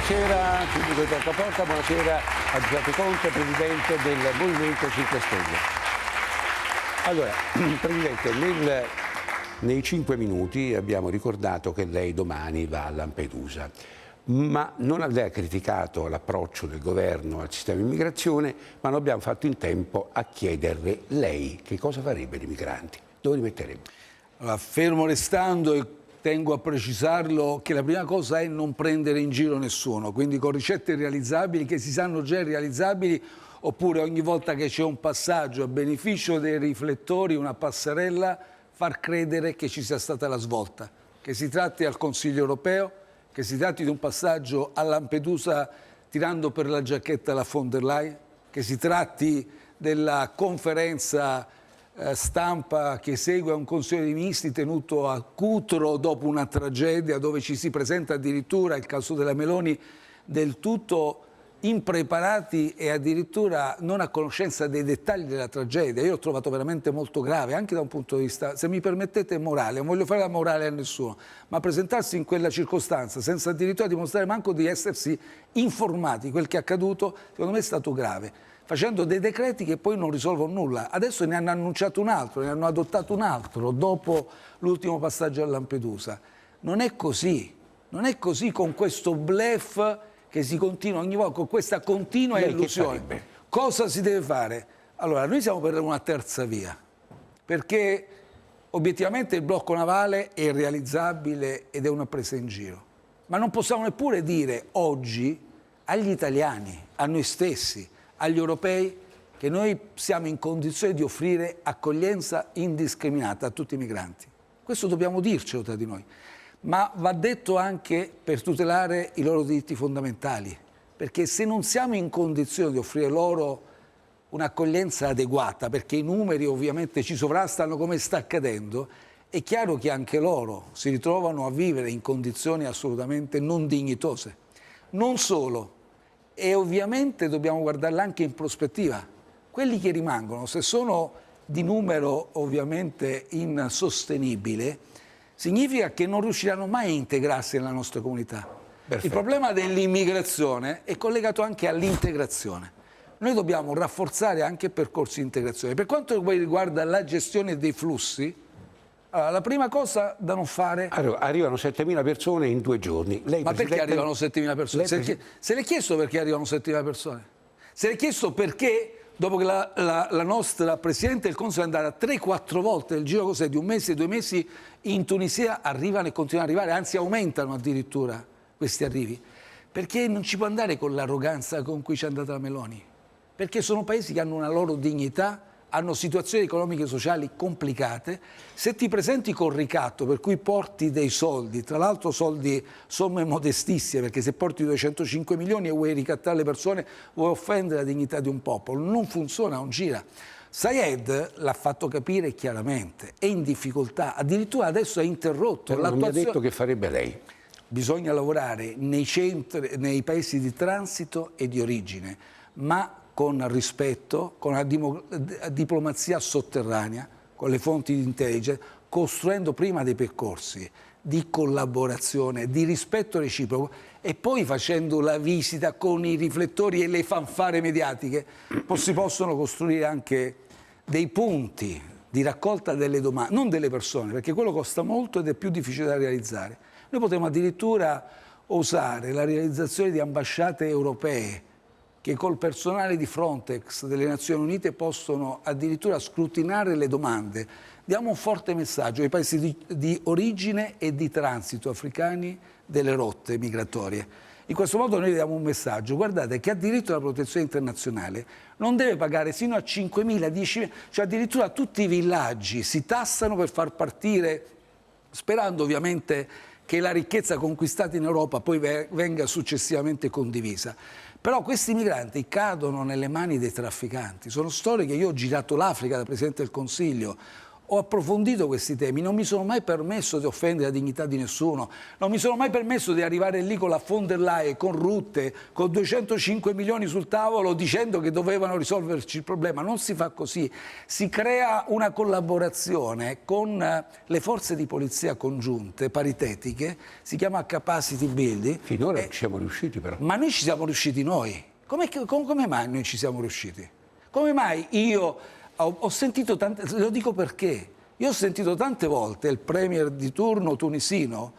Buonasera, pubblico di Porta a Porta, buonasera a Giuseppe Conte, Presidente del Movimento 5 Stelle. Allora, Presidente, nei 5 minuti abbiamo ricordato che lei domani va a Lampedusa, ma non lei ha criticato l'approccio del governo al sistema immigrazione, ma non abbiamo fatto in tempo a chiederle lei che cosa farebbe dei migranti, dove li metterebbe? Allora, fermo restando e tengo a precisarlo che la prima cosa è non prendere in giro nessuno, quindi con ricette realizzabili che si sanno già realizzabili, oppure ogni volta che c'è un passaggio a beneficio dei riflettori, una passerella, far credere che ci sia stata la svolta, che si tratti al Consiglio europeo, che si tratti di un passaggio a Lampedusa tirando per la giacchetta la von der Leyen, che si tratti della conferenza stampa che segue a un Consiglio dei Ministri tenuto a Cutro dopo una tragedia dove ci si presenta addirittura, il caso della Meloni, del tutto impreparati e addirittura non a conoscenza dei dettagli della tragedia. Io l'ho trovato veramente molto grave, anche da un punto di vista, se mi permettete, morale. Non voglio fare la morale a nessuno, ma presentarsi in quella circostanza senza addirittura dimostrare manco di essersi informati, quel che è accaduto, secondo me è stato grave, facendo dei decreti che poi non risolvono nulla. Adesso ne hanno annunciato un altro, ne hanno adottato un altro, dopo l'ultimo passaggio a Lampedusa. Non è così con questo bluff che si continua ogni volta, con questa continua illusione. Cosa si deve fare? Allora, noi siamo per una terza via, perché obiettivamente il blocco navale è realizzabile ed è una presa in giro. Ma non possiamo neppure dire oggi agli italiani, a noi stessi, agli europei, che noi siamo in condizione di offrire accoglienza indiscriminata a tutti i migranti. Questo dobbiamo dircelo tra di noi. Ma va detto anche per tutelare i loro diritti fondamentali, perché se non siamo in condizione di offrire loro un'accoglienza adeguata, perché i numeri ovviamente ci sovrastano come sta accadendo, è chiaro che anche loro si ritrovano a vivere in condizioni assolutamente non dignitose. Non solo, e ovviamente dobbiamo guardarla anche in prospettiva. Quelli che rimangono, se sono di numero ovviamente insostenibile, significa che non riusciranno mai a integrarsi nella nostra comunità. Perfetto. Il problema dell'immigrazione è collegato anche all'integrazione. Noi dobbiamo rafforzare anche percorsi di integrazione. Per quanto riguarda la gestione dei flussi, allora, la prima cosa da non fare... Arrivano 7.000 persone in 2 giorni. Lei, ma perché arrivano 7.000 persone? Se l'è chiesto perché arrivano 7.000 persone? Se l'è chiesto perché... Dopo che la nostra Presidente del Consiglio è andata 3-4 volte nel giro di 1 mese, 2 mesi in Tunisia, arrivano e continuano ad arrivare, anzi aumentano addirittura questi arrivi. Perché non ci può andare con l'arroganza con cui ci è andata la Meloni? Perché sono paesi che hanno una loro dignità, hanno situazioni economiche e sociali complicate. Se ti presenti col ricatto per cui porti dei soldi, tra l'altro soldi, somme modestissime, perché se porti 205 milioni e vuoi ricattare le persone vuoi offendere la dignità di un popolo, non funziona, non gira. Sayed l'ha fatto capire chiaramente, è in difficoltà, addirittura adesso ha interrotto l'attuazione. Non mi ha detto che farebbe lei. Bisogna lavorare nei centri, nei paesi di transito e di origine, ma con rispetto, con la diplomazia sotterranea, con le fonti di intelligence, costruendo prima dei percorsi di collaborazione, di rispetto reciproco e poi facendo la visita con i riflettori e le fanfare mediatiche, si possono costruire anche dei punti di raccolta delle domande, non delle persone, perché quello costa molto ed è più difficile da realizzare. Noi potremmo addirittura osare la realizzazione di ambasciate europee che col personale di Frontex delle Nazioni Unite possono addirittura scrutinare le domande. Diamo un forte messaggio ai paesi di origine e di transito africani delle rotte migratorie. In questo modo noi diamo un messaggio, guardate che ha diritto alla protezione internazionale, non deve pagare sino a 5.000, 10.000, cioè addirittura tutti i villaggi si tassano per far partire, sperando ovviamente che la ricchezza conquistata in Europa poi venga successivamente condivisa. Però questi migranti cadono nelle mani dei trafficanti. Sono storie che io ho girato l'Africa da Presidente del Consiglio, ho approfondito questi temi, non mi sono mai permesso di offendere la dignità di nessuno, non mi sono mai permesso di arrivare lì con la von der Leyen, con Rutte, con 205 milioni sul tavolo dicendo che dovevano risolverci il problema. Non si fa così, si crea una collaborazione con le forze di polizia congiunte, paritetiche, si chiama capacity building. Finora ci siamo riusciti però. Ma noi ci siamo riusciti noi. Come mai noi ci siamo riusciti? Come mai io ho sentito tante, lo dico perché, io ho sentito tante volte il premier di turno tunisino,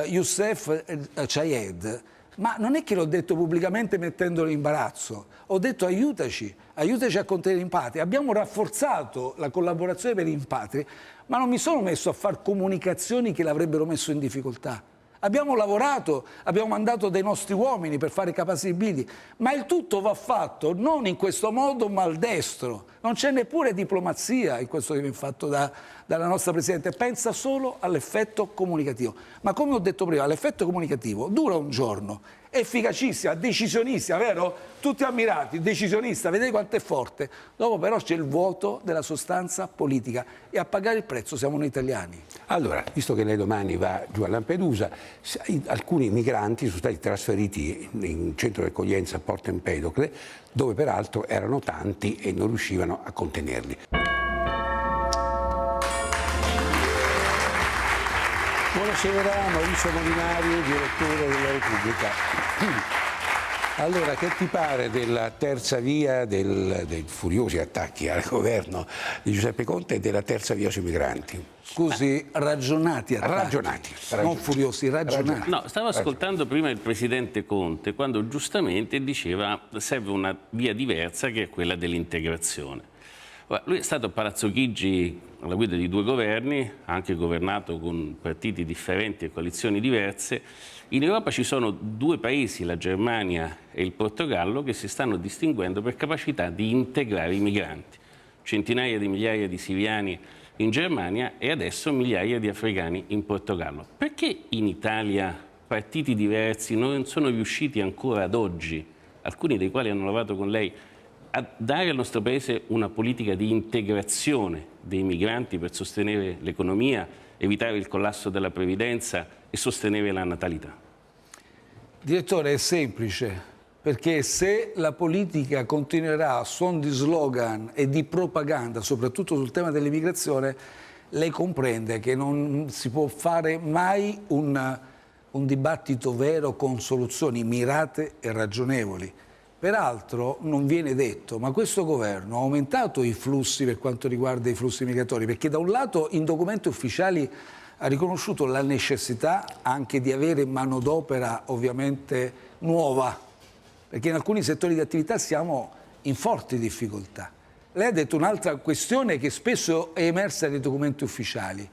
Youssef Chayed, ma non è che l'ho detto pubblicamente mettendolo in imbarazzo, ho detto aiutaci a contenere i rimpatri, abbiamo rafforzato la collaborazione per i rimpatri, ma non mi sono messo a fare comunicazioni che l'avrebbero messo in difficoltà. Abbiamo lavorato, abbiamo mandato dei nostri uomini per fare capacity building, ma il tutto va fatto non in questo modo maldestro, non c'è neppure diplomazia in questo che viene fatto dalla nostra Presidente, pensa solo all'effetto comunicativo. Ma come ho detto prima, l'effetto comunicativo dura un giorno, efficacissima, decisionissima, vero? Tutti ammirati, decisionista, vedete quanto è forte. Dopo però c'è il vuoto della sostanza politica e a pagare il prezzo siamo noi italiani. Allora, visto che lei domani va giù a Lampedusa, alcuni migranti sono stati trasferiti in un centro di accoglienza a Porto Empedocle, dove peraltro erano tanti e non riuscivano a contenerli. Buonasera, Maurizio Molinari, direttore della Repubblica. Allora, che ti pare della terza via, dei furiosi attacchi al governo di Giuseppe Conte e della terza via sui migranti? Scusi, ragionati attacchi. Ragionati. Non furiosi, ragionati. No, stavo ascoltando prima il presidente Conte quando giustamente diceva che serve una via diversa che è quella dell'integrazione. Lui è stato a Palazzo Chigi alla guida di 2 governi, ha anche governato con partiti differenti e coalizioni diverse. In Europa ci sono 2 paesi, la Germania e il Portogallo, che si stanno distinguendo per capacità di integrare i migranti. Centinaia di migliaia di siriani in Germania e adesso migliaia di africani in Portogallo. Perché in Italia partiti diversi non sono riusciti ancora ad oggi, alcuni dei quali hanno lavorato con lei, a dare al nostro Paese una politica di integrazione dei migranti per sostenere l'economia, evitare il collasso della previdenza e sostenere la natalità? Direttore, è semplice, perché se la politica continuerà a suon di slogan e di propaganda, soprattutto sul tema dell'immigrazione, lei comprende che non si può fare mai un dibattito vero con soluzioni mirate e ragionevoli. Peraltro non viene detto, ma questo governo ha aumentato i flussi per quanto riguarda i flussi migratori, perché da un lato in documenti ufficiali ha riconosciuto la necessità anche di avere manodopera ovviamente nuova, perché in alcuni settori di attività siamo in forti difficoltà. Lei ha detto un'altra questione che spesso è emersa nei documenti ufficiali.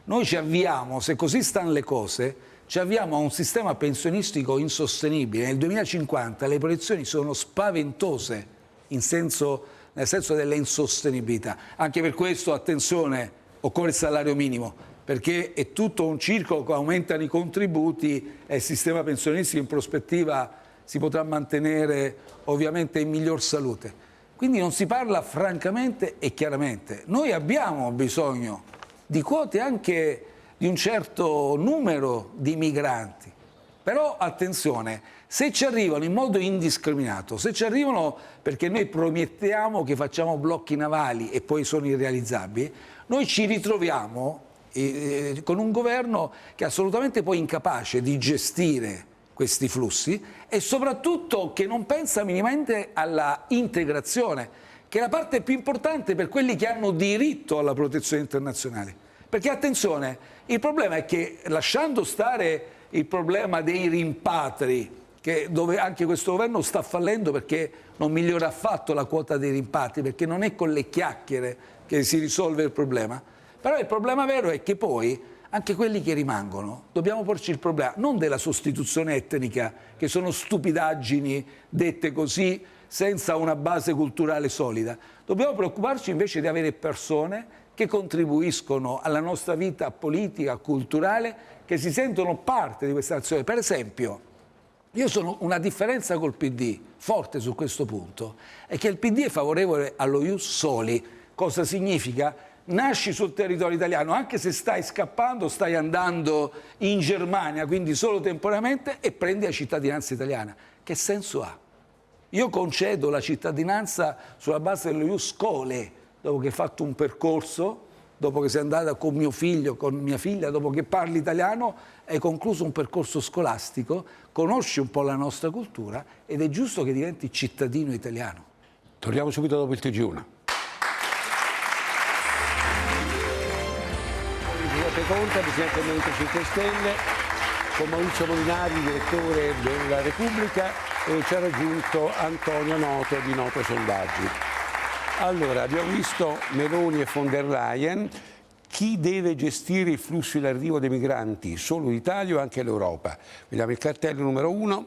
Noi ci avviamo, se così stanno le cose, ci avviamo a un sistema pensionistico insostenibile. Nel 2050 le proiezioni sono spaventose nel senso della insostenibilità. Anche per questo, attenzione, occorre il salario minimo, perché è tutto un circolo che aumentano i contributi e il sistema pensionistico in prospettiva si potrà mantenere ovviamente in miglior salute. Quindi non si parla francamente e chiaramente. Noi abbiamo bisogno di quote anche di un certo numero di migranti. Però attenzione, se ci arrivano in modo indiscriminato, se ci arrivano perché noi promettiamo che facciamo blocchi navali e poi sono irrealizzabili, noi ci ritroviamo con un governo che è assolutamente poi incapace di gestire questi flussi e soprattutto che non pensa minimamente alla integrazione, che è la parte più importante per quelli che hanno diritto alla protezione internazionale. Perché attenzione, il problema è che lasciando stare il problema dei rimpatri, dove anche questo governo sta fallendo perché non migliora affatto la quota dei rimpatri, perché non è con le chiacchiere che si risolve il problema, però il problema vero è che poi anche quelli che rimangono dobbiamo porci il problema non della sostituzione etnica, che sono stupidaggini dette così senza una base culturale solida, dobbiamo preoccuparci invece di avere persone che contribuiscono alla nostra vita politica, culturale, che si sentono parte di questa nazione. Per esempio, io sono una differenza col PD, forte su questo punto, è che il PD è favorevole allo ius soli. Cosa significa? nasci sul territorio italiano, anche se stai scappando, stai andando in Germania, quindi solo temporaneamente, e prendi la cittadinanza italiana. Che senso ha? Io concedo la cittadinanza sulla base dello ius scholae, dopo che hai fatto un percorso, dopo che sei andata con mio figlio, con mia figlia, dopo che parli italiano, hai concluso un percorso scolastico, conosci un po' la nostra cultura ed è giusto che diventi cittadino italiano. Torniamo subito dopo il TG1. Giuseppe Conte, Presidente del Movimento 5 Stelle, con Maurizio Molinari, direttore della Repubblica, e ci ha raggiunto Antonio Noto di Noto Sondaggi. Allora, abbiamo visto Meloni e von der Leyen. Chi deve gestire il flusso in arrivo dei migranti? Solo l'Italia o anche l'Europa? Vediamo il cartello numero 1.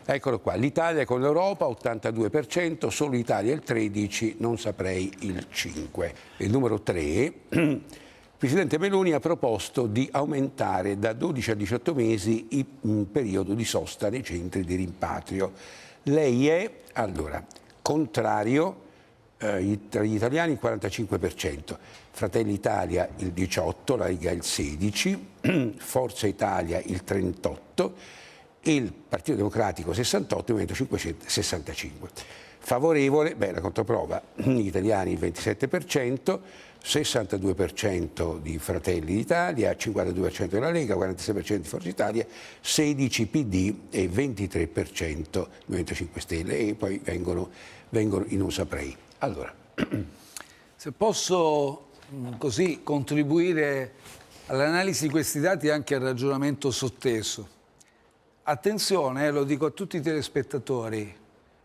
Eccolo qua, l'Italia con l'Europa 82%, solo l'Italia il 13%, non saprei il 5%. Il numero 3, il Presidente Meloni ha proposto di aumentare da 12 a 18 mesi il periodo di sosta nei centri di rimpatrio. Lei è, allora, contrario, tra gli italiani il 45%, Fratelli Italia il 18%, la Lega il 16%, Forza Italia il 38%, il Partito Democratico 68%, il Movimento 5 Stelle 65%. Favorevole, la controprova, gli italiani il 27%, 62% di Fratelli d'Italia, 52% della Lega, 46% di Forza Italia, 16% PD e 23% Movimento 5 Stelle, e poi vengono i non saprei. Allora, se posso così contribuire all'analisi di questi dati e anche al ragionamento sotteso. Attenzione, lo dico a tutti i telespettatori,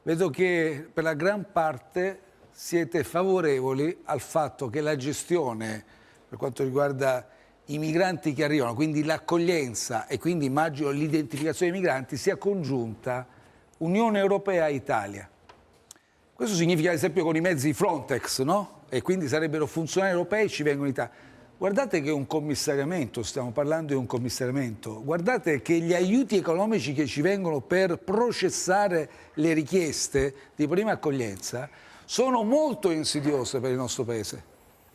vedo che per la gran parte siete favorevoli al fatto che la gestione, per quanto riguarda i migranti che arrivano, quindi l'accoglienza e quindi immagino l'identificazione dei migranti, sia congiunta Unione Europea-Italia. Questo significa, ad esempio, con i mezzi Frontex, no? E quindi sarebbero funzionari europei, ci vengono in Italia. Guardate che è un commissariamento, stiamo parlando di un commissariamento. Guardate che gli aiuti economici che ci vengono per processare le richieste di prima accoglienza sono molto insidiose per il nostro Paese.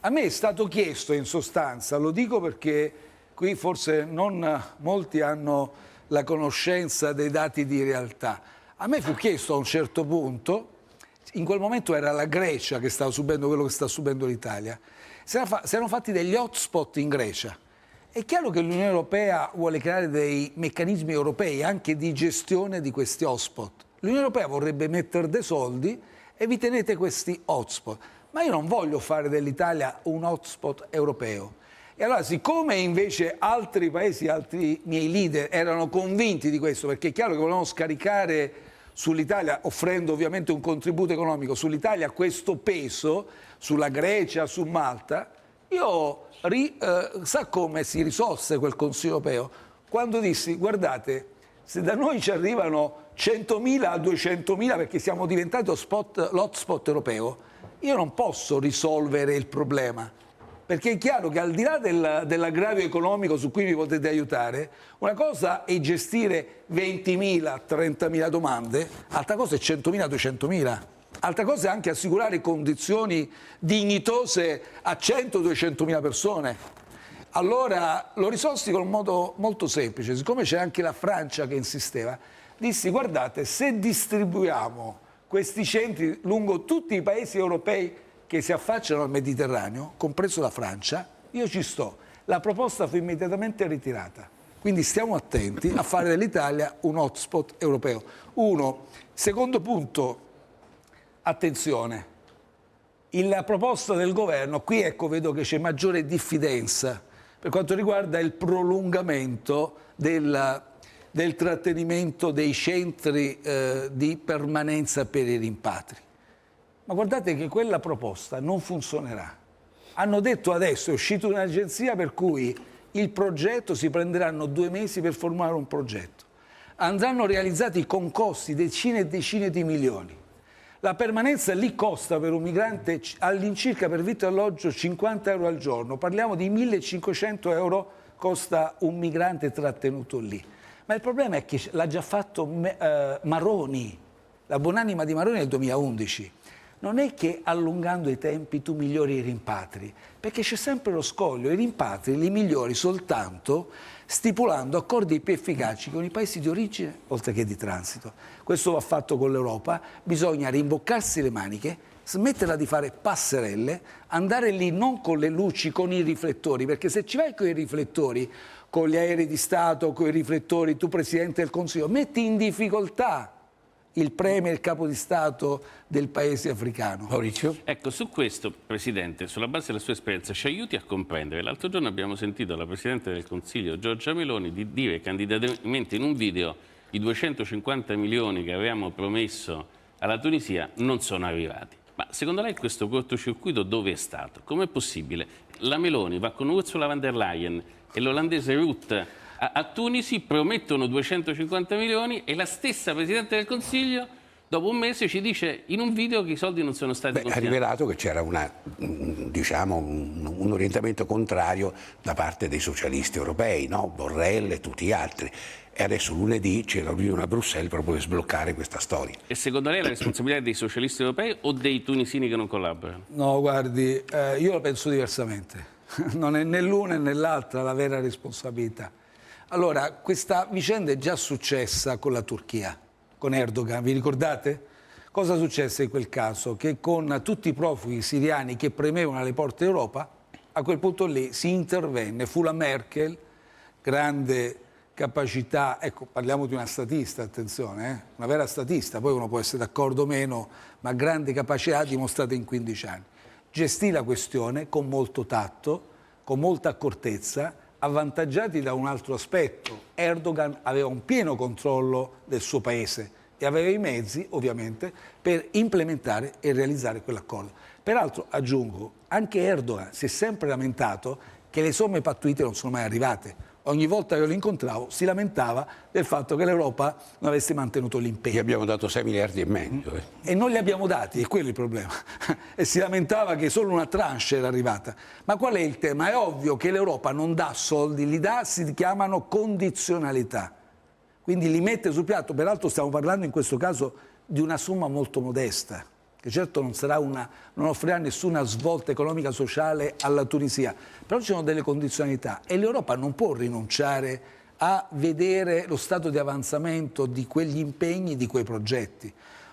A me è stato chiesto, in sostanza, lo dico perché qui forse non molti hanno la conoscenza dei dati di realtà, a me fu chiesto a un certo punto, in quel momento era la Grecia che stava subendo quello che sta subendo l'Italia, si erano fatti degli hotspot in Grecia. È chiaro che l'Unione Europea vuole creare dei meccanismi europei anche di gestione di questi hotspot. L'Unione Europea vorrebbe mettere dei soldi e vi tenete questi hotspot. Ma io non voglio fare dell'Italia un hotspot europeo. E allora, siccome invece altri paesi, altri miei leader erano convinti di questo, perché è chiaro che volevano scaricare sull'Italia, offrendo ovviamente un contributo economico sull'Italia, questo peso, sulla Grecia, su Malta, io sa come si risolse quel Consiglio europeo? Quando dissi, guardate, se da noi ci arrivano 100.000 a 200.000 perché siamo diventati l'hotspot europeo, io non posso risolvere il problema. Perché è chiaro che al di là dell'aggravio economico su cui mi potete aiutare, una cosa è gestire 20.000, 30.000 domande, altra cosa è 100.000, 200.000. Altra cosa è anche assicurare condizioni dignitose a 100-200.000 persone. Allora lo risolsi con un modo molto semplice, siccome c'è anche la Francia che insisteva, dissi guardate, se distribuiamo questi centri lungo tutti i paesi europei che si affacciano al Mediterraneo, compreso la Francia, io ci sto. La proposta fu immediatamente ritirata. Quindi stiamo attenti a fare dell'Italia un hotspot europeo. Uno. Secondo punto, attenzione, la proposta del governo, qui ecco vedo che c'è maggiore diffidenza per quanto riguarda il prolungamento del trattenimento dei centri di permanenza per i rimpatri. Ma guardate che quella proposta non funzionerà. Hanno detto adesso, è uscita un'agenzia per cui il progetto, si prenderanno 2 mesi per formare un progetto. Andranno realizzati con costi decine e decine di milioni. La permanenza lì costa per un migrante all'incirca per vitto e alloggio 50 euro al giorno. Parliamo di 1.500 euro costa un migrante trattenuto lì. Ma il problema è che l'ha già fatto Maroni, la buonanima di Maroni nel 2011. non è che allungando i tempi tu migliori i rimpatri, perché c'è sempre lo scoglio. I rimpatri li migliori soltanto stipulando accordi più efficaci con i paesi di origine oltre che di transito. Questo va fatto con l'Europa, bisogna rimboccarsi le maniche, smetterla di fare passerelle, andare lì non con le luci, con i riflettori, perché se ci vai con i riflettori, con gli aerei di Stato, con i riflettori, tu Presidente del Consiglio, metti in difficoltà il premier, il capo di Stato del paese africano. Maurizio? Ecco, su questo, Presidente, sulla base della sua esperienza, ci aiuti a comprendere. L'altro giorno abbiamo sentito la Presidente del Consiglio, Giorgia Meloni, di dire candidamente in un video i 250 milioni che avevamo promesso alla Tunisia non sono arrivati. Ma secondo lei questo cortocircuito dove è stato? Com'è possibile? La Meloni va con Ursula von der Leyen e l'olandese Rutte a Tunisi, promettono 250 milioni e la stessa Presidente del Consiglio dopo un mese ci dice in un video che i soldi non sono stati Ha consegnati. rivelato che c'era un orientamento contrario da parte dei socialisti europei, no? Borrell e tutti gli altri. E adesso lunedì c'è la riunione a Bruxelles proprio per sbloccare questa storia. E secondo lei la responsabilità è dei socialisti europei o dei tunisini che non collaborano? No, guardi, io la penso diversamente. Non è né l'una né l'altra la vera responsabilità. Allora, questa vicenda è già successa con la Turchia, con Erdogan, vi ricordate? Cosa successe in quel caso? Che con tutti i profughi siriani che premevano alle porte d'Europa, a quel punto lì si intervenne, fu la Merkel, grande capacità, ecco, parliamo di una statista, attenzione, una vera statista, poi uno può essere d'accordo o meno, ma grande capacità dimostrata in 15 anni. Gestì la questione con molto tatto, con molta accortezza, avvantaggiati da un altro aspetto. Erdogan aveva un pieno controllo del suo paese e aveva i mezzi, ovviamente, per implementare e realizzare quell'accordo. Peraltro, aggiungo, anche Erdogan si è sempre lamentato che le somme pattuite non sono mai arrivate. Ogni volta che lo incontravo si lamentava del fatto che l'Europa non avesse mantenuto Gli l'impegno. abbiamo dato 6 miliardi e mezzo. E non li abbiamo dati, è quello il problema. E si lamentava che solo una tranche era arrivata. Ma qual è il tema? È ovvio che l'Europa non dà soldi, li dà, si chiamano condizionalità. Quindi li mette sul piatto, peraltro stiamo parlando in questo caso di una somma molto modesta, che certo non offrirà nessuna svolta economica sociale alla Tunisia, però ci sono delle condizionalità e l'Europa non può rinunciare a vedere lo stato di avanzamento di quegli impegni, di quei progetti.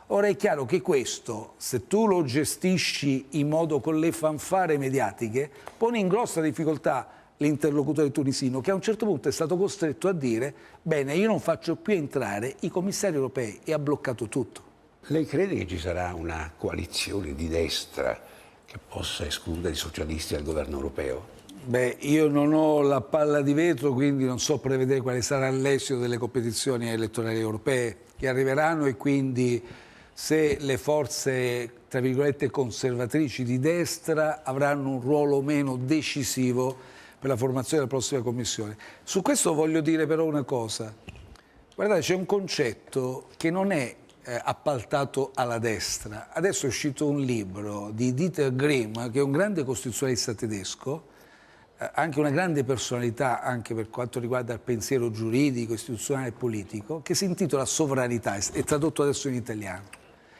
Ora è chiaro che questo, se tu lo gestisci in modo con le fanfare mediatiche, pone in grossa difficoltà l'interlocutore tunisino, che a un certo punto è stato costretto a dire bene, io non faccio più entrare i commissari europei e ha bloccato tutto. Lei crede che ci sarà una coalizione di destra che possa escludere i socialisti dal governo europeo? Beh, io non ho la palla di vetro, quindi non so prevedere quale sarà l'esito delle competizioni elettorali europee che arriveranno e quindi se le forze, tra virgolette, conservatrici di destra avranno un ruolo o meno decisivo per la formazione della prossima Commissione. Su questo voglio dire però una cosa. Guardate, c'è un concetto che non è appaltato alla destra. Adesso è uscito un libro di Dieter Grimm, che è un grande costituzionalista tedesco, anche una grande personalità anche per quanto riguarda il pensiero giuridico, istituzionale e politico, che si intitola Sovranità, è tradotto adesso in italiano.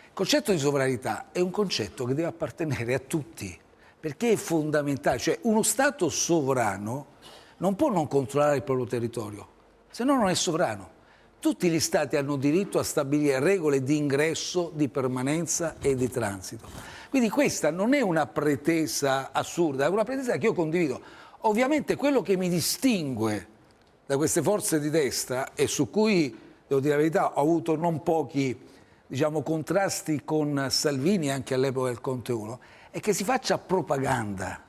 Il concetto di sovranità è un concetto che deve appartenere a tutti, perché è fondamentale, cioè uno Stato sovrano non può non controllare il proprio territorio, se no non è sovrano. Tutti gli Stati hanno diritto a stabilire regole di ingresso, di permanenza e di transito. Quindi questa non è una pretesa assurda, è una pretesa che io condivido. Ovviamente quello che mi distingue da queste forze di destra e su cui, devo dire la verità, ho avuto non pochi contrasti con Salvini anche all'epoca del Conte 1, è che si faccia propaganda,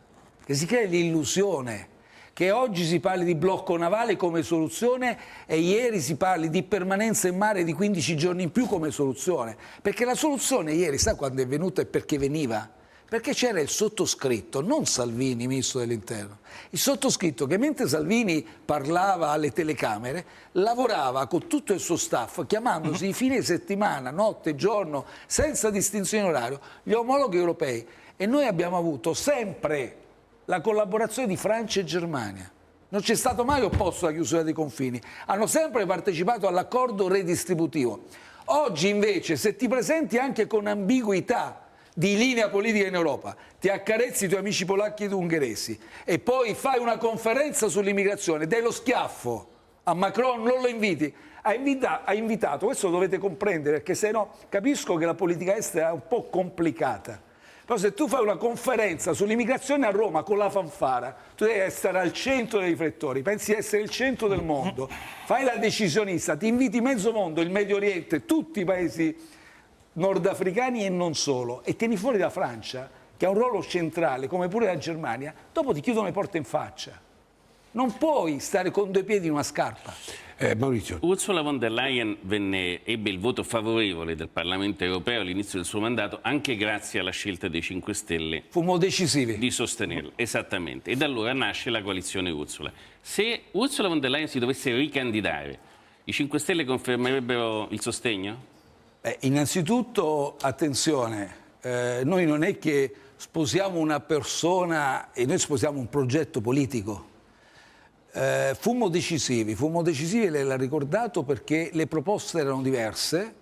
che si crei l'illusione che oggi si parli di blocco navale come soluzione e ieri si parli di permanenza in mare di 15 giorni in più come soluzione. Perché la soluzione ieri, sa quando è venuta e perché veniva? Perché c'era il sottoscritto, non Salvini, ministro dell'Interno, il sottoscritto che mentre Salvini parlava alle telecamere lavorava con tutto il suo staff chiamandosi di fine settimana, notte, giorno, senza distinzione orario, gli omologhi europei e noi abbiamo avuto sempre la collaborazione di Francia e Germania. Non c'è stato mai opposto alla chiusura dei confini. Hanno sempre partecipato all'accordo redistributivo. Oggi invece, se ti presenti anche con ambiguità di linea politica in Europa, ti accarezzi i tuoi amici polacchi ed ungheresi e poi fai una conferenza sull'immigrazione, dai lo schiaffo a Macron, non lo inviti, ha invitato, questo lo dovete comprendere, perché se no capisco che la politica estera è un po' complicata. Però se tu fai una conferenza sull'immigrazione a Roma con la fanfara, tu devi essere al centro dei riflettori, pensi di essere il centro del mondo, fai la decisionista, ti inviti mezzo mondo, il Medio Oriente, tutti i paesi nordafricani e non solo, e tieni fuori la Francia, che ha un ruolo centrale, come pure la Germania, dopo ti chiudono le porte in faccia. Non puoi stare con due piedi in una scarpa. Maurizio. Ursula von der Leyen ebbe il voto favorevole del Parlamento europeo all'inizio del suo mandato anche grazie alla scelta dei 5 Stelle Fummo decisivi. di sostenerla, esattamente. E da allora nasce la coalizione Ursula. Se Ursula von der Leyen si dovesse ricandidare, i 5 Stelle confermerebbero il sostegno? Innanzitutto, attenzione, noi non è che sposiamo una persona e noi sposiamo un progetto politico. Fummo decisivi, lei l'ha ricordato, perché le proposte erano diverse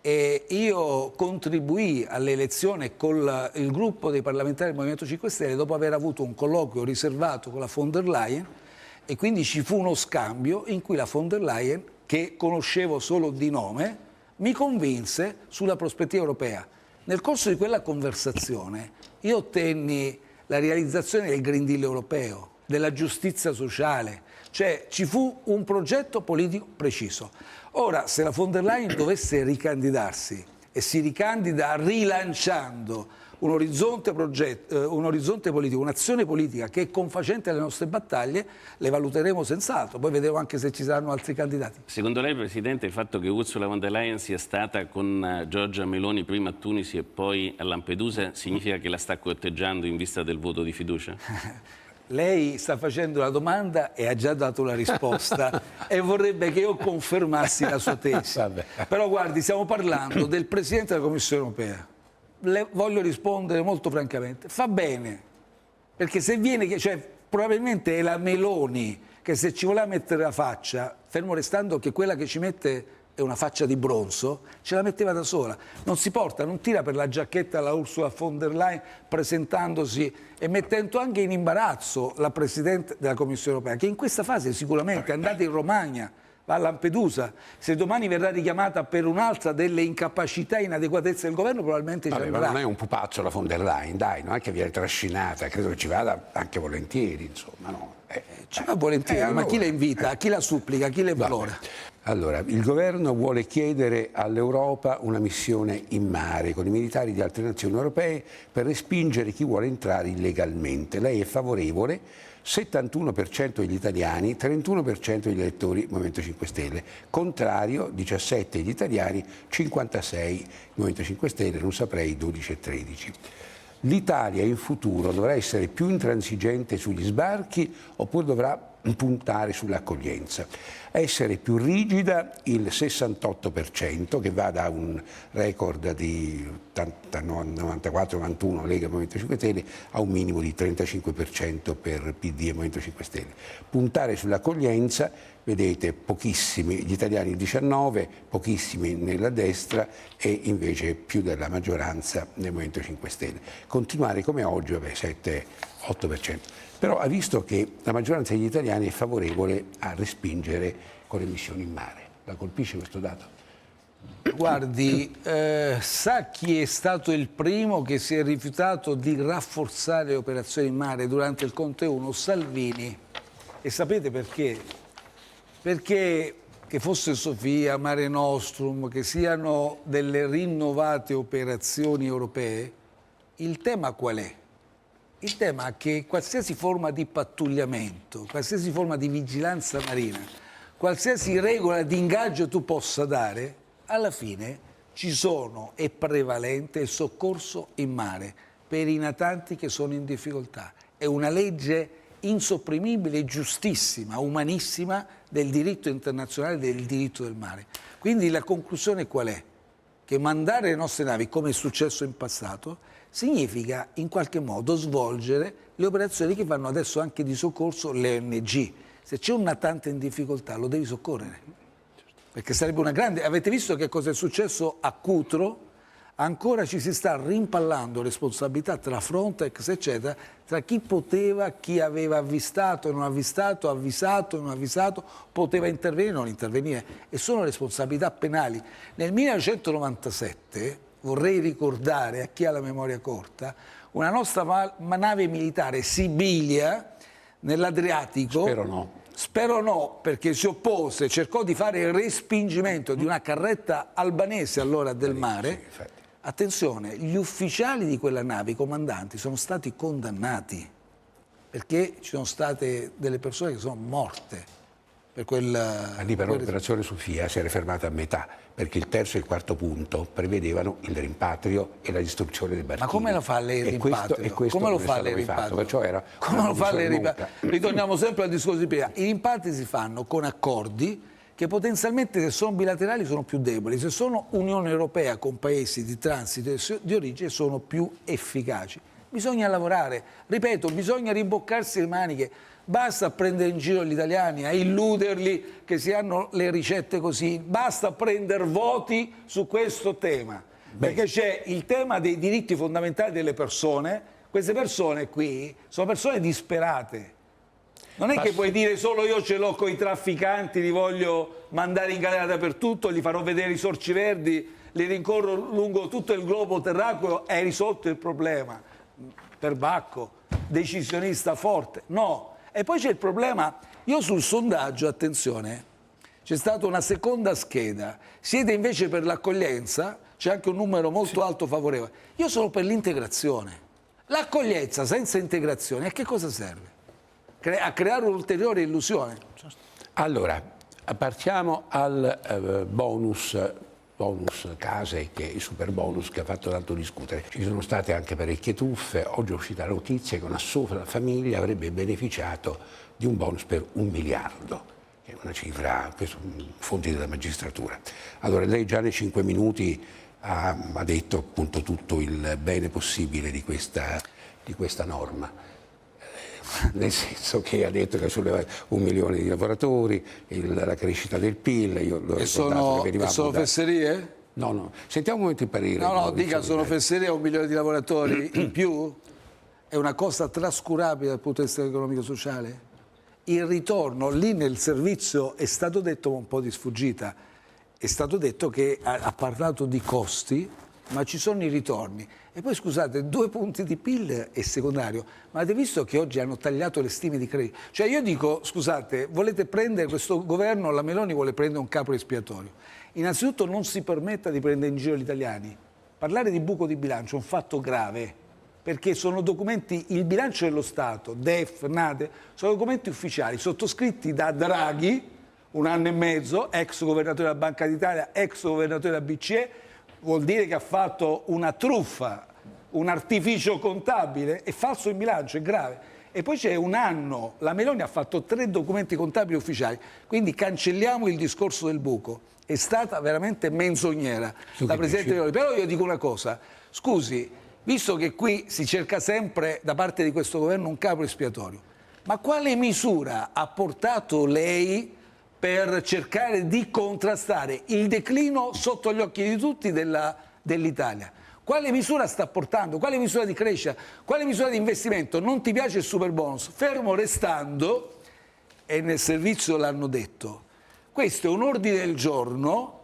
e io contribuì all'elezione con il gruppo dei parlamentari del Movimento 5 Stelle dopo aver avuto un colloquio riservato con la von der Leyen, e quindi ci fu uno scambio in cui la von der Leyen, che conoscevo solo di nome, mi convinse sulla prospettiva europea. Nel corso di quella conversazione io ottenni la realizzazione del Green Deal europeo, della giustizia sociale, cioè ci fu un progetto politico preciso. Ora, se la von der Leyen dovesse ricandidarsi e si ricandida rilanciando un orizzonte politico, un'azione politica che è confacente alle nostre battaglie, le valuteremo senz'altro. Poi vedremo anche se ci saranno altri candidati. Secondo lei, Presidente, il fatto che Ursula von der Leyen sia stata con Giorgia Meloni prima a Tunisi e poi a Lampedusa significa che la sta corteggiando in vista del voto di fiducia? Lei sta facendo la domanda e ha già dato la risposta e vorrebbe che io confermassi la sua tesi. Però guardi, stiamo parlando del Presidente della Commissione europea. Le voglio rispondere molto francamente. Fa bene, perché se viene, cioè, probabilmente è la Meloni che, se ci voleva mettere la faccia, fermo restando che quella che ci mette è una faccia di bronzo, ce la metteva da sola. Non si porta, non tira per la giacchetta la Ursula von der Leyen presentandosi e mettendo anche in imbarazzo la Presidente della Commissione europea, che in questa fase sicuramente è andata in Romagna, va a Lampedusa. Se domani verrà richiamata per un'altra delle incapacità e inadeguatezze del governo, probabilmente ci andrà. Ma non è un pupazzo la von der Leyen, dai, non è che viene trascinata, credo che ci vada anche volentieri, insomma, no? Ci va volentieri, allora. Ma chi la invita, chi la supplica, chi la implora? Allora, il governo vuole chiedere all'Europa una missione in mare con i militari di altre nazioni europee per respingere chi vuole entrare illegalmente. Lei è favorevole? 71% degli italiani, 31% degli elettori Movimento 5 Stelle. Contrario, 17 degli italiani, 56 Movimento 5 Stelle, non saprei, 12 e 13. L'Italia in futuro dovrà essere più intransigente sugli sbarchi oppure dovrà puntare sull'accoglienza? Essere più rigida il 68%, che va da un record di 94-91 Lega e Movimento 5 Stelle a un minimo di 35% per PD e Movimento 5 Stelle. Puntare sull'accoglienza, vedete, pochissimi, gli italiani 19, pochissimi nella destra e invece più della maggioranza nel Movimento 5 Stelle. Continuare come oggi, 7-8%. Però ha visto che la maggioranza degli italiani è favorevole a respingere con le missioni in mare. La colpisce questo dato? Guardi, sa chi è stato il primo che si è rifiutato di rafforzare le operazioni in mare durante il Conte 1? Salvini. E sapete perché? Perché che fosse Sofia, Mare Nostrum, che siano delle rinnovate operazioni europee, il tema qual è? Il tema è che qualsiasi forma di pattugliamento, qualsiasi forma di vigilanza marina, qualsiasi regola di ingaggio tu possa dare, alla fine ci sono, è prevalente il soccorso in mare per i natanti che sono in difficoltà. È una legge insopprimibile, giustissima, umanissima del diritto internazionale, del diritto del mare. Quindi la conclusione qual è? Che mandare le nostre navi, come è successo in passato, significa in qualche modo svolgere le operazioni che fanno adesso anche di soccorso le ONG. Se c'è un natante in difficoltà lo devi soccorrere, perché sarebbe una grande... Avete visto che cosa è successo a Cutro? Ancora ci si sta rimpallando responsabilità tra Frontex, eccetera, tra chi poteva, chi aveva avvistato e non avvistato, avvisato e non avvisato, poteva intervenire e non intervenire. E sono responsabilità penali. Nel 1997, vorrei ricordare a chi ha la memoria corta, una nostra nave militare, Sibilia, nell'Adriatico... Spero no, perché si oppose, cercò di fare il respingimento di una carretta albanese allora del mare. Attenzione, gli ufficiali di quella nave, i comandanti, sono stati condannati perché ci sono state delle persone che sono morte per quella... Lì però l'operazione Sofia si era fermata a metà, perché il terzo e il quarto punto prevedevano il rimpatrio e la distruzione dei barchini. Ma come lo fa lei il rimpatrio? Come lo fa lei il rimpatrio? Come lo fa lei il rimpatrio? Ritorniamo sempre al discorso di prima. I rimpatri si fanno con accordi che potenzialmente, se sono bilaterali, sono più deboli. Se sono Unione Europea con paesi di transito e di origine, sono più efficaci. Bisogna lavorare, ripeto, bisogna rimboccarsi le maniche. Basta prendere in giro gli italiani, a illuderli che si hanno le ricette così. Basta prendere voti su questo tema. Perché c'è il tema dei diritti fondamentali delle persone. Queste persone qui sono persone disperate. Non è che puoi dire solo io ce l'ho con i trafficanti, li voglio mandare in galera dappertutto, gli farò vedere i sorci verdi, li rincorro lungo tutto il globo terracqueo e hai risolto il problema. Perbacco, decisionista forte. No. E poi c'è il problema, io sul sondaggio, attenzione, c'è stata una seconda scheda, siete invece per l'accoglienza, c'è anche un numero molto alto favorevole. Io sono per l'integrazione. L'accoglienza senza integrazione a che cosa serve? A creare un'ulteriore illusione. Allora, partiamo al bonus case, che il super bonus che ha fatto tanto discutere. Ci sono state anche parecchie truffe. Oggi è uscita la notizia che una sola famiglia avrebbe beneficiato di un bonus per 1 miliardo, che è una cifra, questo, fonti della magistratura. Allora, lei già nei 5 minuti ha detto appunto tutto il bene possibile di questa norma. Nel senso che ha detto che solleva 1 milione di lavoratori, la crescita del PIL. Io l'ho sono fesserie? No, sentiamo un momento il parere. No, dica, sono fesserie a 1 milione di lavoratori in più? È una cosa trascurabile dal punto di vista economico-sociale? Il ritorno lì nel servizio è stato detto un po' di sfuggita, è stato detto che ha parlato di costi, ma ci sono i ritorni. E poi scusate, 2 punti di PIL è secondario, ma avete visto che oggi hanno tagliato le stime di credito? Cioè io dico, scusate, volete prendere questo governo, la Meloni vuole prendere un capo espiatorio. Innanzitutto non si permetta di prendere in giro gli italiani. Parlare di buco di bilancio è un fatto grave, perché sono documenti, il bilancio dello Stato, DEF, NADE, sono documenti ufficiali, sottoscritti da Draghi, 1 anno e mezzo, ex governatore della Banca d'Italia, ex governatore della BCE, vuol dire che ha fatto una truffa, un artificio contabile, è falso in bilancio, è grave. E poi c'è 1 anno, la Meloni ha fatto 3 documenti contabili ufficiali, quindi cancelliamo il discorso del buco. È stata veramente menzognera la Presidente Meloni. Però io dico una cosa, scusi, visto che qui si cerca sempre da parte di questo governo un capo espiatorio, ma quale misura ha portato lei per cercare di contrastare il declino sotto gli occhi di tutti dell'Italia? Quale misura sta portando? Quale misura di crescita? Quale misura di investimento? Non ti piace il super bonus? Fermo restando, e nel servizio l'hanno detto, questo è un ordine del giorno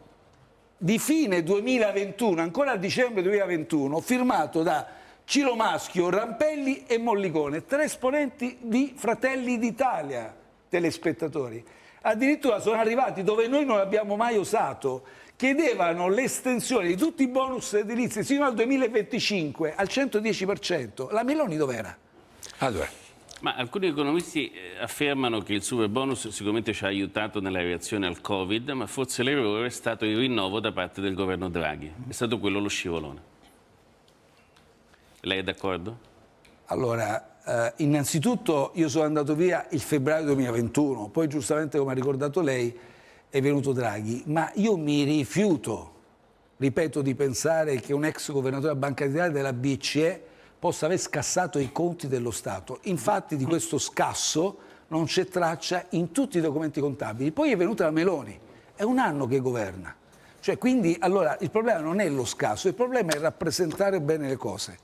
di fine 2021, ancora a dicembre 2021, firmato da Ciro Maschio, Rampelli e Mollicone, 3 esponenti di Fratelli d'Italia, telespettatori. Addirittura sono arrivati dove noi non abbiamo mai osato, chiedevano l'estensione di tutti i bonus edilizi fino al 2025 al 110%. La Meloni dov'era? Allora, ma alcuni economisti affermano che il super bonus sicuramente ci ha aiutato nella reazione al Covid, ma forse l'errore è stato il rinnovo da parte del governo Draghi. È stato quello lo scivolone. Lei è d'accordo? Allora, innanzitutto io sono andato via il febbraio 2021, poi giustamente come ha ricordato lei è venuto Draghi, ma io mi rifiuto, ripeto, di pensare che un ex governatore della Banca d'Italia e della BCE possa aver scassato i conti dello Stato. Infatti di questo scasso non c'è traccia in tutti i documenti contabili. Poi è venuta la Meloni, è 1 anno che governa. Cioè, quindi, allora, il problema non è lo scasso, il problema è rappresentare bene le cose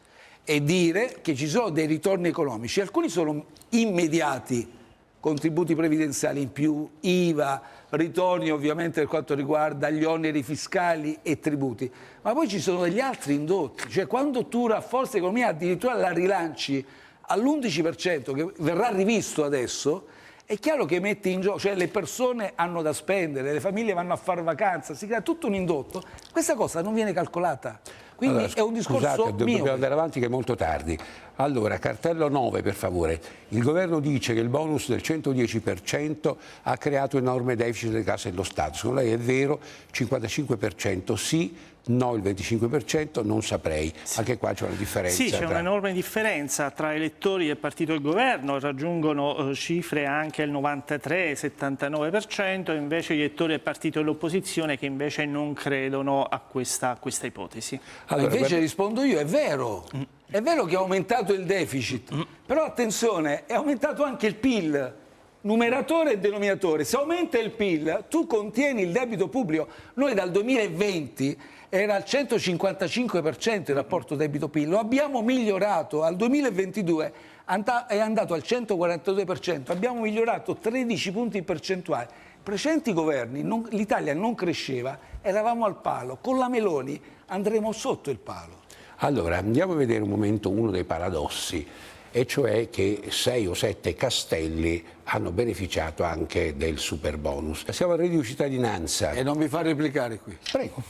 e dire che ci sono dei ritorni economici. Alcuni sono immediati, contributi previdenziali in più, IVA, ritorni ovviamente per quanto riguarda gli oneri fiscali e tributi, ma poi ci sono degli altri indotti, cioè quando tu rafforzi l'economia addirittura la rilanci all'11% che verrà rivisto adesso, è chiaro che metti in gioco, cioè le persone hanno da spendere, le famiglie vanno a fare vacanza, si crea tutto un indotto, questa cosa non viene calcolata. Quindi allora, è un discorso scusate, mio. dobbiamo andare avanti che è molto tardi. Allora, cartello 9 per favore. Il governo dice che il bonus del 110% ha creato un enorme deficit delle casse dello Stato. Secondo lei è vero? 55% sì, no il 25%, non saprei. Sì. Anche qua c'è una differenza. Sì, c'è un'enorme differenza tra elettori del partito del governo, raggiungono cifre anche il 93-79%, invece gli elettori del partito dell'opposizione che invece non credono a questa ipotesi. Allora, invece rispondo io, è vero che è aumentato il deficit, però attenzione, è aumentato anche il PIL, numeratore e denominatore. Se aumenta il PIL, tu contieni il debito pubblico. Noi dal 2020 era al 155% il rapporto debito-PIL, lo abbiamo migliorato, al 2022 è andato al 142%, abbiamo migliorato 13 punti percentuali. Precedenti governi, l'Italia non cresceva, eravamo al palo, con la Meloni andremo sotto il palo. Allora, andiamo a vedere un momento uno dei paradossi, e cioè che 6 o 7 castelli hanno beneficiato anche del super bonus. Siamo al reddito di cittadinanza. E non mi fa replicare qui. Prego.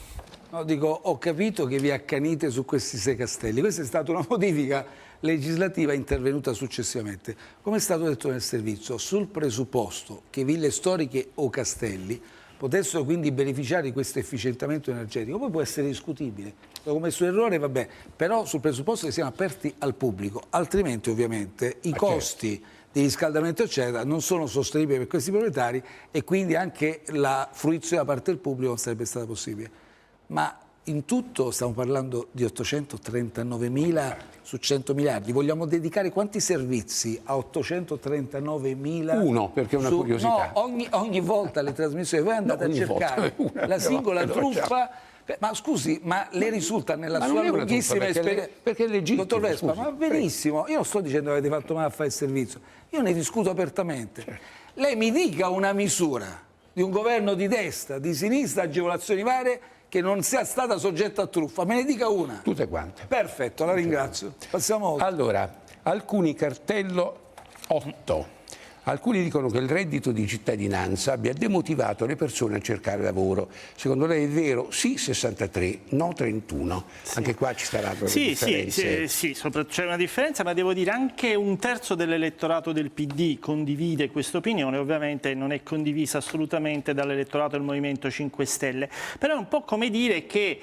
No, dico, ho capito che vi accanite su questi 6 castelli. Questa è stata una modifica legislativa intervenuta successivamente. Come è stato detto nel servizio, sul presupposto che ville storiche o castelli potessero quindi beneficiare di questo efficientamento energetico, poi può essere discutibile. Ho commesso un errore, vabbè, però sul presupposto che siano aperti al pubblico, altrimenti ovviamente i costi di riscaldamento eccetera non sono sostenibili per questi proprietari e quindi anche la fruizione da parte del pubblico non sarebbe stata possibile. Ma in tutto stiamo parlando di 839.000 su 100 miliardi. Vogliamo dedicare quanti servizi a 839.000? Uno, perché è una curiosità. No, ogni volta le trasmissioni, voi andate a cercare la singola truffa. Ma scusi, ma le risulta nella sua lunghissima esperienza? Perché è legittimo. Dottor Vespa, ma benissimo, io non sto dicendo che avete fatto male a fare il servizio, io ne discuto apertamente. Lei mi dica una misura di un governo di destra, di sinistra, agevolazioni varie, che non sia stata soggetta a truffa, me ne dica una. Tutte quante. Perfetto, la ringrazio. Passiamo oltre. Allora, alcuni cartello 8. Alcuni dicono che il reddito di cittadinanza abbia demotivato le persone a cercare lavoro. Secondo lei è vero? Sì 63, no 31. Sì. Anche qua ci saranno delle differenze. Sì, c'è una differenza, ma devo dire anche un terzo dell'elettorato del PD condivide questa opinione, ovviamente non è condivisa assolutamente dall'elettorato del Movimento 5 Stelle. Però è un po' come dire che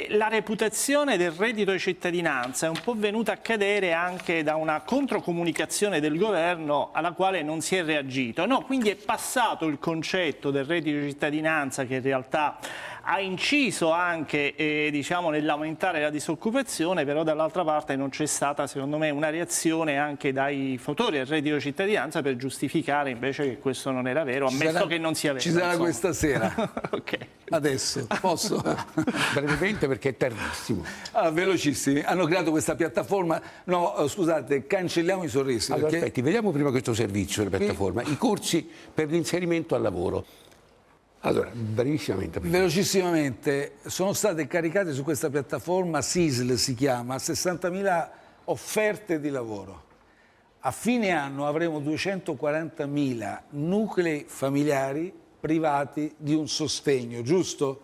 la reputazione del reddito di cittadinanza è un po' venuta a cadere anche da una controcomunicazione del governo alla quale non si è reagito. No, quindi è passato il concetto del reddito di cittadinanza che in realtà ha inciso anche diciamo, nell'aumentare la disoccupazione, però dall'altra parte non c'è stata secondo me una reazione anche dai fautori del reddito di cittadinanza per giustificare invece che questo non era vero, ammesso che non sia vero. Ci sarà questa sera. Okay. Adesso, posso? Brevemente perché è tardissimo. Velocissimi, hanno creato questa piattaforma, no scusate, cancelliamo i sorrisi. Allora, perché... aspetti, vediamo prima questo servizio della piattaforma, i corsi per l'inserimento al lavoro. Allora, brevissimamente. Velocissimamente, sono state caricate su questa piattaforma, SISL si chiama, 60.000 offerte di lavoro. A fine anno avremo 240.000 nuclei familiari privati di un sostegno, giusto?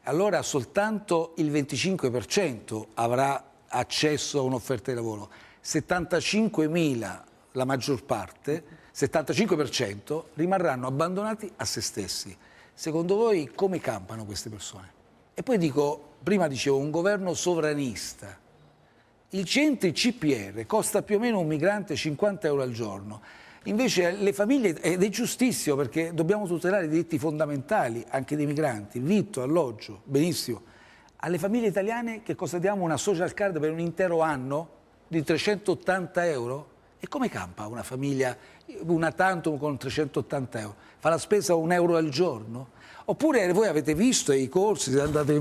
Allora soltanto il 25% avrà accesso a un'offerta di lavoro. 75.000, la maggior parte, 75% rimarranno abbandonati a se stessi. Secondo voi come campano queste persone? E poi dico, prima dicevo, un governo sovranista. Il centro CPR costa più o meno un migrante 50 euro al giorno. Invece le famiglie, ed è giustissimo perché dobbiamo tutelare i diritti fondamentali anche dei migranti, vitto, alloggio, benissimo. Alle famiglie italiane che cosa diamo? Una social card per un intero anno di 380 euro? E come campa una famiglia, una tantum con 380 euro? Fa la spesa 1 euro al giorno? Oppure voi avete visto i corsi, siete andati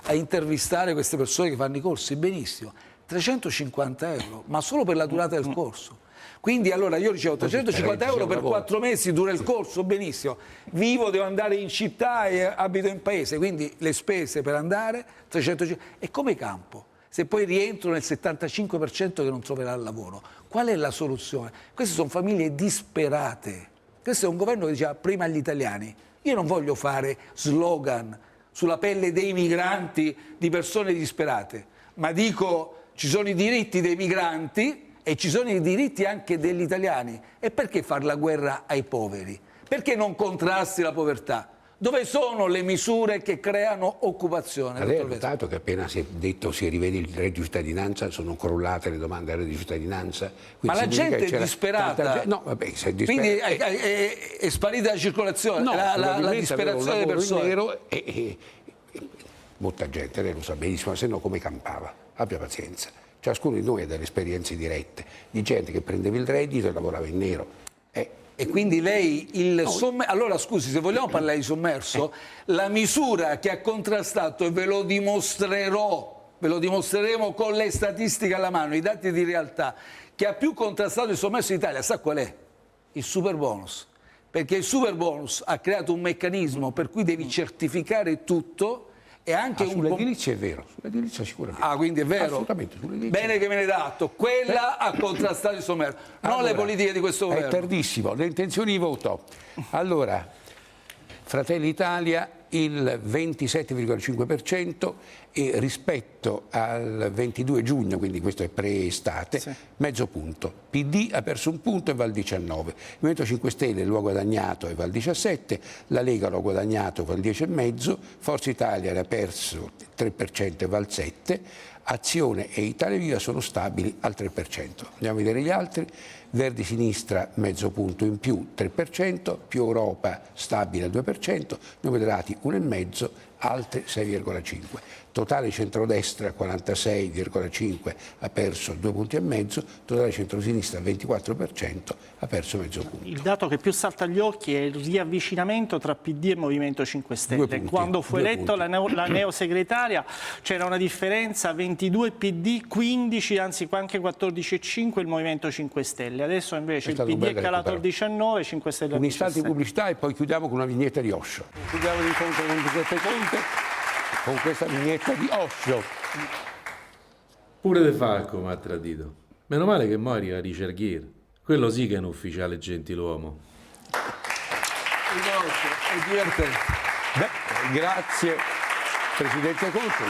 a intervistare queste persone che fanno i corsi, benissimo, 350 euro, ma solo per la durata del corso. Quindi allora io ricevo 350 euro per 4 mesi, dura il corso, benissimo. Vivo, devo andare in città e abito in paese, quindi le spese per andare, 350. E come campo? Se poi rientro nel 75% che non troverà il lavoro. Qual è la soluzione? Queste sono famiglie disperate. Questo è un governo che diceva prima agli italiani. Io non voglio fare slogan sulla pelle dei migranti, di persone disperate, ma dico ci sono i diritti dei migranti e ci sono i diritti anche degli italiani. E perché fare la guerra ai poveri? Perché non contrasti la povertà? Dove sono le misure che creano occupazione? Lei ha notato che appena si è detto si rivede il reddito di cittadinanza, sono crollate le domande al reddito di cittadinanza. Ma la gente è disperata. No, vabbè, se è disperata. Quindi è sparita la circolazione, No, la disperazione delle persone. Nero e molta gente, lei lo sa benissimo, se no come campava? Abbia pazienza. Ciascuno di noi ha delle esperienze dirette di gente che prendeva il reddito e lavorava in nero. E quindi lei, allora scusi, se vogliamo parlare di sommerso, la misura che ha contrastato, e ve lo dimostreremo con le statistiche alla mano, i dati di realtà, che ha più contrastato il sommerso in Italia, sa qual è? Il super bonus. Perché il super bonus ha creato un meccanismo per cui devi certificare tutto. E anche sull'edilizia è vero, sull'edilizia sicuramente. Ah, quindi è vero? Assolutamente, Bene che me ne dà atto. Quella ha contrastato il sommerso, non allora, le politiche di questo governo. È tardissimo, le intenzioni di voto. Allora, Fratelli Italia il 27,5% e rispetto al 22 giugno, quindi questo è pre-estate, sì, mezzo punto. PD ha perso un punto e va al 19. Il Movimento 5 Stelle lo ha guadagnato e va al 17, la Lega lo ha guadagnato e va al 10,5, Forza Italia ne ha perso il 3% e va al 7%, Azione e Italia Viva sono stabili al 3%. Andiamo a vedere gli altri. Verdi Sinistra mezzo punto in più, 3%, più Europa stabile al 2%, Noi Moderati 1,5%, altri 6,5%. Totale centrodestra 46,5% ha perso 2,5 punti, totale centrosinistra 24% ha perso mezzo punto. Il dato che più salta agli occhi è il riavvicinamento tra PD e Movimento 5 Stelle. Quando fu eletto la neosegretaria c'era una differenza 22 PD, 15, anzi anche 14,5 il Movimento 5 Stelle. Adesso invece il PD è calato al 19, 5 Stelle al 17. Un istante di pubblicità e poi chiudiamo con una vignetta di Osho. Chiudiamo l'incontro con Giuseppe Conte con questa vignetta di Osho. Pure De Falco mi ha tradito. Meno male che mo arriva Richard Gere. Quello sì che è un ufficiale gentiluomo. È divertente. Beh, grazie Presidente Conte.